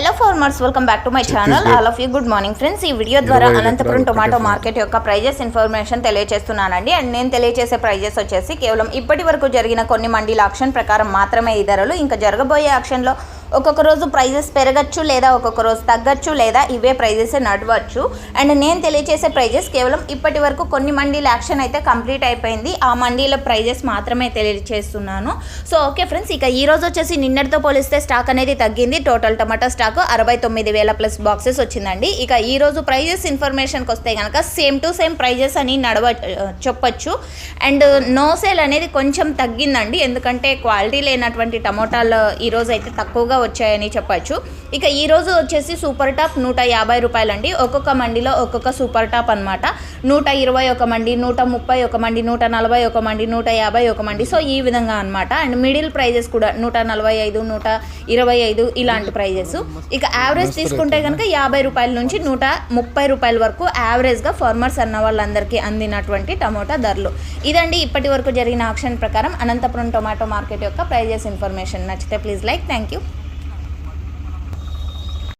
Hello farmers, welcome back to my channel. All of you good morning friends. ఈ video ద్వారా Anantapuram tomato market యొక్క prices information తెలియజేస్తున్నానండి. And నేను తెలియజేసే prices వచ్చేసి కేవలం ఇప్పటి వరకు జరిగిన కొన్ని మండీల ఆక్షన్ ప్రకారం మాత్రమే ఈ ధరలు. ఇంకా జరగబోయే ఆక్షన్లో ఒక్కొక్క రోజు ప్రైజెస్ పెరగచ్చు, లేదా ఒక్కొక్క రోజు తగ్గచ్చు, లేదా ఇవే ప్రైజెస్ నడవచ్చు. అండ్ నేను తెలియజేసే ప్రైజెస్ కేవలం ఇప్పటి వరకు కొన్ని మండీల యాక్షన్ అయితే కంప్లీట్ అయిపోయింది, ఆ మండీల ప్రైజెస్ మాత్రమే తెలియజేస్తున్నాను. సో ఓకే ఫ్రెండ్స్, ఇక ఈ రోజు వచ్చేసి నిన్నటితో పోలిస్తే స్టాక్ అనేది తగ్గింది. టోటల్ టమాటా స్టాక్ 69,000 ప్లస్ బాక్సెస్ వచ్చిందండి. ఇక ఈ రోజు ప్రైజెస్ ఇన్ఫర్మేషన్కి వస్తే కనుక సేమ్ టు సేమ్ ప్రైజెస్ అని చెప్పొచ్చు. అండ్ నో సేల్ అనేది కొంచెం తగ్గిందండి, ఎందుకంటే క్వాలిటీ లేనటువంటి టమోటాలు ఈరోజు అయితే తక్కువగా వచ్చాయని చెప్పచ్చు. ఇక ఈ రోజు వచ్చేసి సూపర్ టాప్ 150 రూపాయలండి. ఒక్కొక్క మండిలో ఒక్కొక్క సూపర్ టాప్ అనమాట. 120 ఒక మండి, 130 ఒక మండి, 140 ఒక మండి, 150 ఒక మండి. సో ఈ విధంగా అనమాట. అండ్ మిడిల్ ప్రైజెస్ కూడా 145, 125 ఇలాంటి ప్రైజెస్. ఇక యావరేజ్ తీసుకుంటే కనుక 50 రూపాయల నుంచి 130 రూపాయల వరకు యావరేజ్గా ఫార్మర్స్ అన్న వాళ్ళందరికీ అందినటువంటి టమోటా ధరలు. ఇదండి ఇప్పటి వరకు జరిగిన ఆక్షన్ ప్రకారం అనంతపురం టొమాటో మార్కెట్ యొక్క ప్రైజెస్ ఇన్ఫర్మేషన్. నచ్చితే ప్లీజ్ లైక్. Thank you.